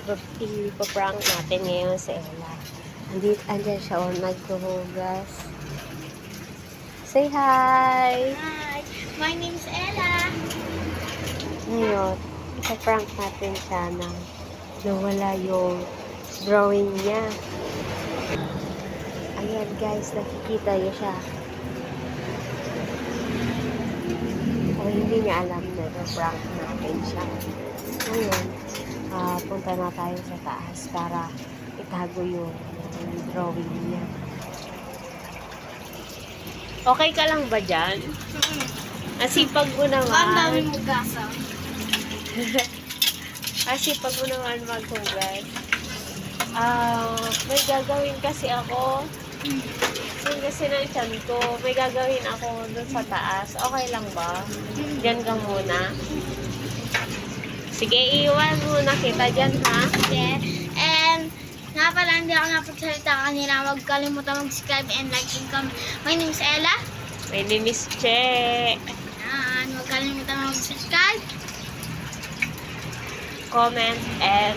ipaprank natin ngayon si Ella. Andyan siya, naghuhugas. Say hi! Hi, my name's Ella. Ngayon, ipaprank natin siya na nawala yung drawing niya. Ayan guys, nakikita niyo siya. O hindi niya alam na ipaprank natin siya. Ngayon, punta na tayo sa taas para itago yung drawing niya. Okay ka lang ba dyan? Asipag mo Ang dami naman. mo gasa. Asipag mo naman maghugas. May gagawin kasi ako. Yung kasi ng tiyan ko, may gagawin ako dun sa taas. Okay lang ba? Diyan ka muna. Sige, iwan muna kita dyan, ha? Yeah. And, nga pala, hindi ako napagsalita kanina. Huwag kalimutan mag-subscribe and like and comment. My name's Ella. My name is Che. Yan. Huwag kalimutan mag-subscribe. Comment and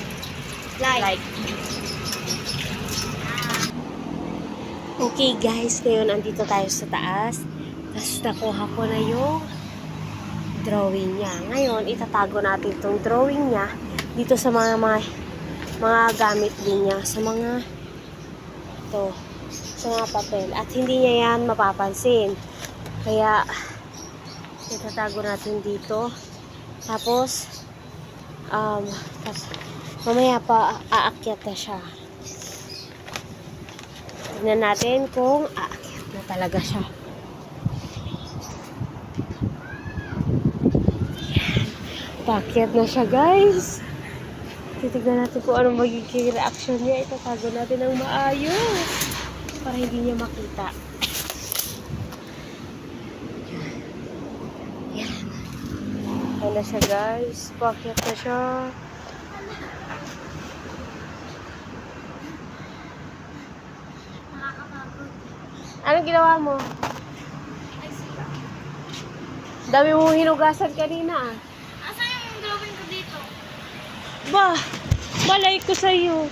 like. Okay guys, ngayon andito tayo sa taas. Tapos nakuha ko na yung drawing niya. Ngayon, itatago natin itong drawing niya dito sa mga gamit din niya. Sa mga papel. At hindi niya yan mapapansin. Kaya, itatago natin dito. Tapos, mamaya pa aakyat na siya. Tignan natin kung aakyat na talaga siya. Paakyat na siya, guys. Titignan natin kung anong magiging reaction niya. Itatago natin ng maayos para hindi niya makita. Yan. Ayan na siya, guys. Paakyat na siya. Nakakapagod. Anong ginawa mo? Ay, siya. Dami mong hinugasan kanina. Asan yung drawing ko dito? Ba, malay ko sa'yo.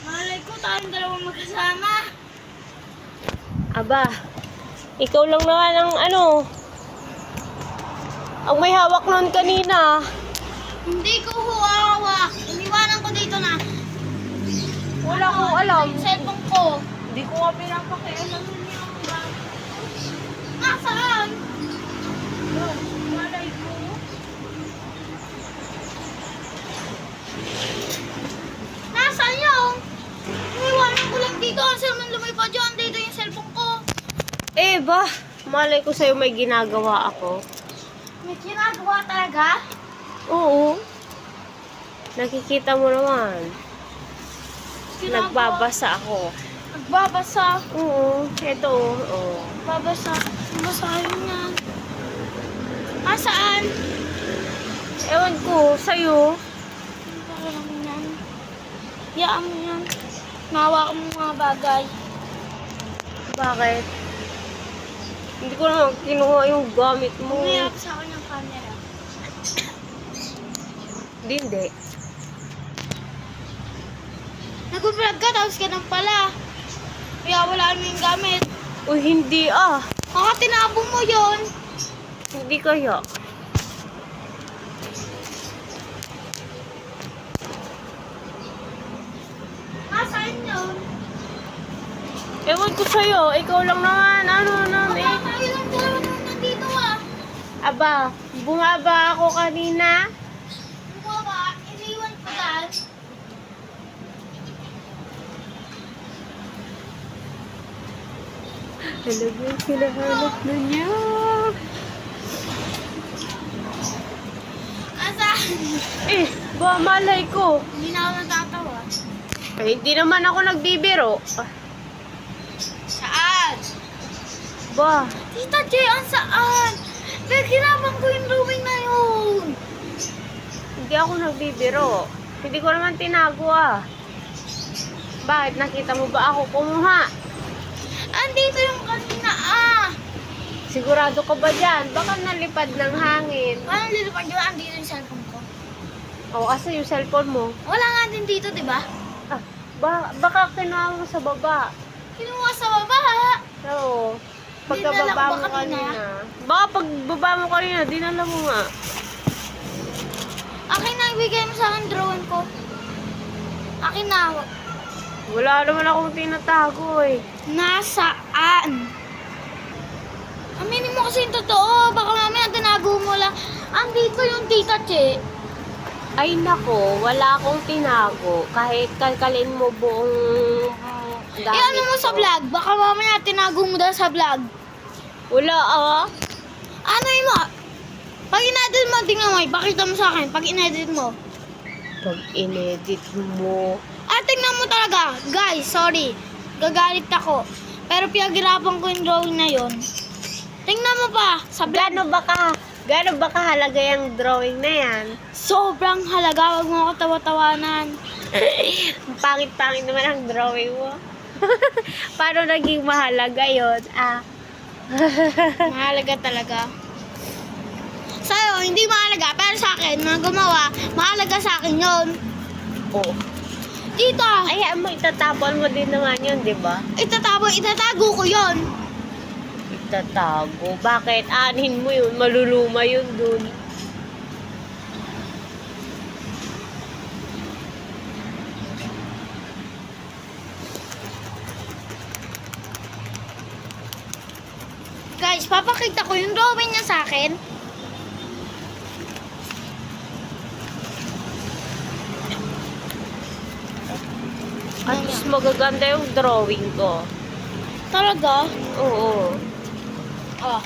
Malay ko, tayong dalawang magkasama. Aba, ikaw lang naman ang may hawak noon kanina. Hindi ko huwawak. Iniwanan ko dito na. Wala akong alam. Yung cellphone ko. Hindi ko nga pinapakialam niya. Nasaan? Malay ko. Nasaan yung? Iniwanan ko lang dito. Ang naman lumipad yun. Dito yung cellphone ko. Eh ba, malay ko sa'yo may ginagawa ako. May ginagawa talaga? Oo. Nakikita mo naman. Ginagawa. Nagbabasa ako. Nagbabasa. Oo, eto. Oo. Babasa. Basahin yan. Nasaan? Ewan ko, sa'yo. Parang yan. Yaan mo yan. Nawa mo mga bagay. Bakit? Hindi ko naman kinuha yung gamit mo. Umiyak sa akin yung camera. Hindi. Nag-vlog ka, tapos ka nang pala. Kaya wala mo yung gamit. Uy, hindi ah. Baka tinabong mo yun. Hindi kaya. Nasaan yun? Ewan ko sa'yo. Ikaw lang naman. Baka kayo lang dalawa nung nandito ah. Aba, bumaba ako kanina. Buka ba? Iniwan ko dahil. Talaga, kinahanap na niya. Nasaan? Eh, ba, malay ko. Hindi na ako natatawa. Eh, hindi naman ako nagbibiro. Saan? Ba, Tita Jayan, saan? Pagkinapan ko yung drawing na yun. hindi ako nagbibiro. Hindi ko naman tinago ah. Bakit? Nakita mo ba ako kumuha? Andito yung kanina ah. Sigurado ka ba dyan? Baka nalipad ng hangin. Paano lilipad yun? Andito yung cellphone ko. O, asa yung cellphone mo? Wala nga din dito, di ba? Ah, baka kinuha mo sa baba. Kinuha sa baba. Oo. Dinala Pagkababa ko mo ba kanina? kanina. Baka pagbaba mo kanina, dinala mo nga. Akin na, ibigay mo sa akin drawing ko. Akin na. Wala naman akong tinatago eh. Nasaan? Aminin mo kasi yung totoo. Baka mamaya tinago mo lang. Andito yung tita Che. Ay nako, wala akong tinago. Kahit kalkalin mo buong gamit Ano mo sa ko. vlog? Baka mamaya tinago mo dahil sa vlog. Wala Ano yun mo? Pag in-edit mo, tingnan mo. Ipakita mo sa akin. Pag in-edit mo. Pag inedit mo. Tingnan mo talaga. Guys, sorry. Gagalit ako. Pero pinaghirapan ko yung drawing na yon. Tingnan mo pa. Sa vlog. Gaano ba kahalaga yung drawing na yan? Sobrang halaga. Huwag mo ako tawa-tawanan. Ang pangit-pangit naman ang drawing mo. Paano naging mahalaga yun? Mahalaga talaga. Sa'yo, hindi mahalaga. Pero sa akin, mga gumawa, mahalaga sa akin yon. Oo. Dito. Ay, mo, itatapon mo din naman yun, di ba? Itatago ko yon. Itatago. Bakit? Anin mo yun. Maluluma yun dun. Guys, papakita ko yung drawing niya sa akin. At least magaganda yung drawing ko. Talaga? Oo. Oh.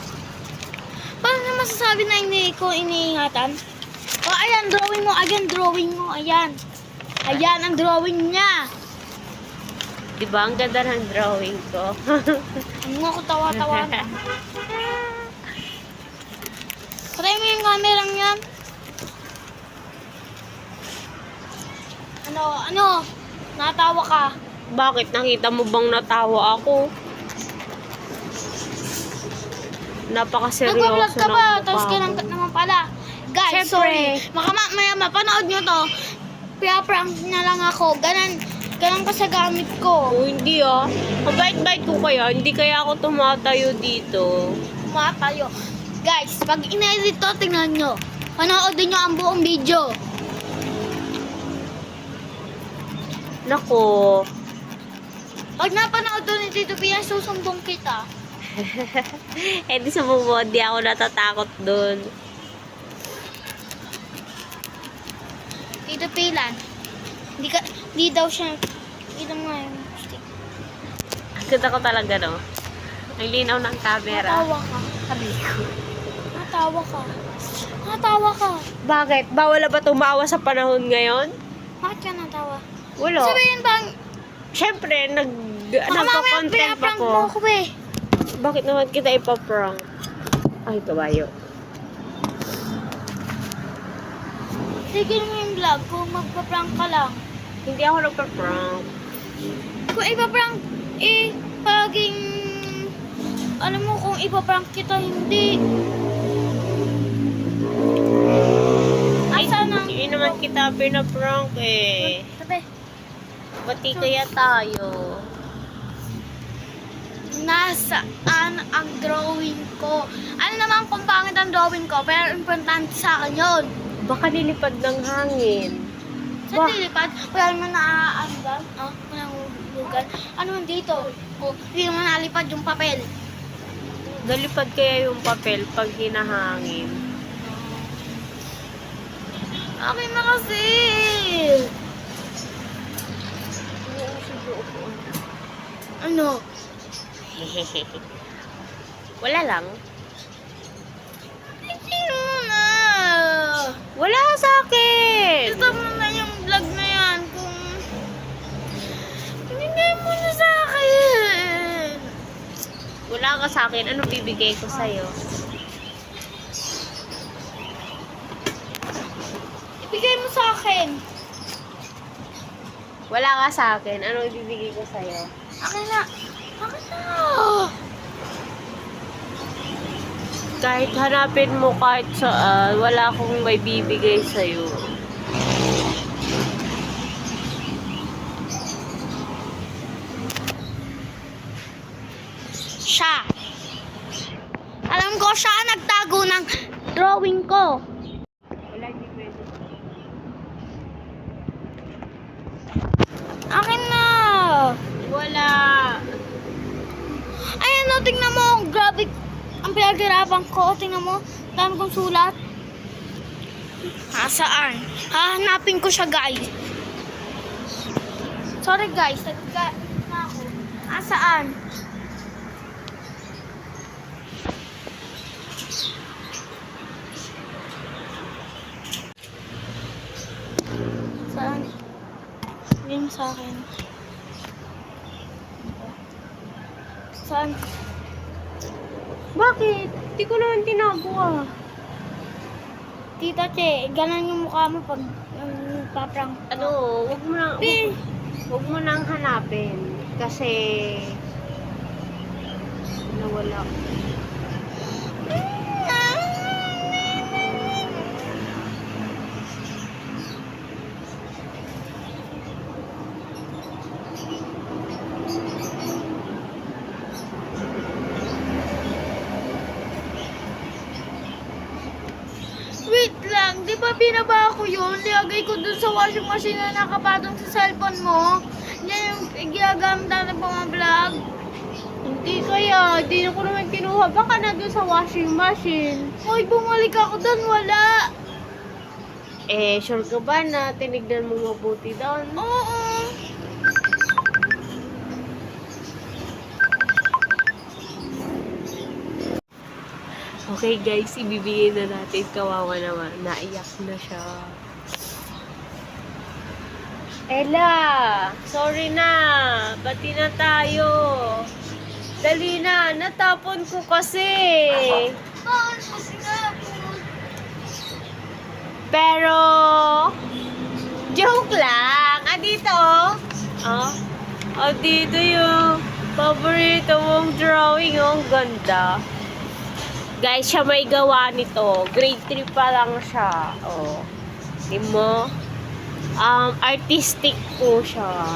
Paano na masasabi na hindi ko iniingatan? Oh, ayan, drawing mo. Ayan, drawing mo. Ayan. Ayan ang drawing niya. Di ba? Ang ganda ng drawing ko. Ano nga ako tawa-tawa na. Patay mo yung camera niyan. Ano? Natawa ka. Bakit? Nakita mo bang natawa ako? Napakaseryoso Nagpa-vlog ka ng ba? mukha Tapos mo. kinangkat naman pala. Guys, Siyempre. sorry. Maya mapanood nyo to. Pia-prank na lang ako. Ganon ka sa gamit ko. Oh, hindi ah. Mabait-bait ko kaya. Hindi kaya ako tumatayo dito. Matayo. Guys, pag in-edit to, tingnan nyo. Panoodin nyo ang buong video. Nako. Pag napanood to ni Tito Pia, susumbong kita. Eh di sa bubuo, di ako natatakot dun. Tito Pilan. Hindi daw siya. Kita mo nga yung stick. Ang ganda ko talaga, no? Ang linaw ng camera. Natawa ka. Natawa ka. Bakit? Bawal na ba tumawa sa panahon ngayon? Bakit ka natawa? Wala. Sabihin bang, Siyempre, baka mamaya nagko-content pia-prank ako. mo ako eh. Bakit naman kita ipaprank? Ay, kabayo. Tigil mo yung vlog kung magpa-prank ka lang. Hindi ako nagpa-prank. Kung ipaprank, paging, alam mo kung ipaprank kita, hindi. Asa nang, Hindi naman kita pinaprank eh. Sabi, Bati kaya tayo. nasaan ang drawing ko? Ano naman kung pangit ang drawing ko, pero importante sa akin yun. Baka nilipad ng hangin. Sa tilipad, wala naman naaanggan. Walang lugan. Ano man dito? Hindi naman nalipad yung papel. Nalipad kaya yung papel pag hinahangin. Akin na kasi. Ano? Wala lang. Hindi mo na. Wala sa akin. Stop mo na yung vlog na yan kung binigay mo na sa akin. Wala ka sa akin. Ano bibigay ko sa'yo? Ibigay mo sa akin. Wala ka sa akin. Ano ibibigay ko sa'yo? Akin na. Akin na. Kahit hanapin mo kahit saan, wala akong may bibigay sa'yo. siya. Alam ko siya ang nagtago ng drawing ko. Wala, di pwede. Akin na. Wala. Ayan o, tingnan mo. Grabe. Ang pinaghirapan ko. Tingnan mo. Dami kong sulat. Saan? Hahanapin ko siya, guys. Sorry, guys. Nagka na ako. Saan? Saan? Hindi mo sa akin. Saan? Bakit? Di ko naman tinago ah. Tita Che, ganun yung mukha mo pag paprank. Ano, wag mo nang hanapin. Kasi, nawala. Wait lang, di ba binaba ko yun? Nilagay ko dun sa washing machine na nakapatong sa cellphone mo. Yan yung ginagamit natin pang mga vlog. Hindi kaya, di ko naman kinuha. Baka nandun sa washing machine. Hoy, bumalik ako dun, wala. Eh, sure ka ba na tinignan mo mabuti doon? Oo. Okay guys, ibibigay na natin. Kawawa naman. Naiyak na siya. Ella! Sorry na! Bati na tayo! Dali na! Natapon ko kasi! Bakit mo sinabot? Pero... Joke lang! Dito oh! Dito yung paborito mong drawing. Ang ganda. Guys, siya may gawa nito. Grade 3 pa lang siya. Oh. Di mo? Artistic po siya.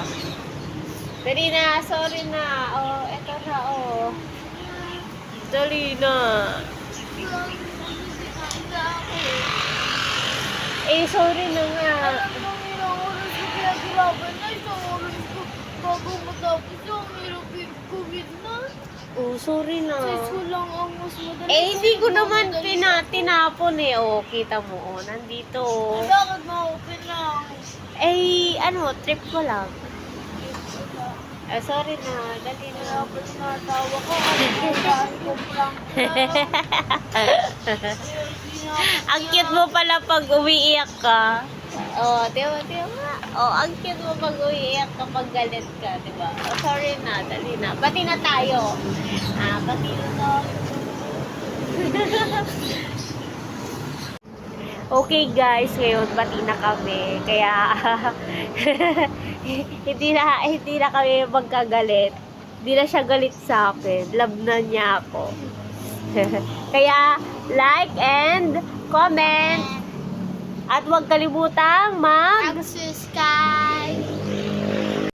Dali na, sorry na. Oh, eto na, oh. Dali na. Eh, sorry na nga. Alam mo, ilang oras ko pinaghirapan na. Isang oras ko bago matapos yung hirap COVID na. Oh, sorry na. Sa school lang ang mas madali. Eh, hindi ko naman tinapon eh. Oh, kita mo, oh. Nandito, oh. Bakit ma-open lang? Eh, ano, trip ko lang. Sorry na. Dali na. Dapat natawa ko. Ano ko prank Ang cute mo pala pag umiiyak ka. Oh, diba? Oh, ang cute mo pag umiiyak ka, pag galit ka, diba? Oh, sorry na, dali na. Bati na tayo. Bati na to. Okay guys, ngayon bati na kami. Kaya hindi na kami magkagalit. Hindi na siya galit sa akin. Love na niya ako. Kaya like and comment. At huwag kalimutang Mag-subscribe.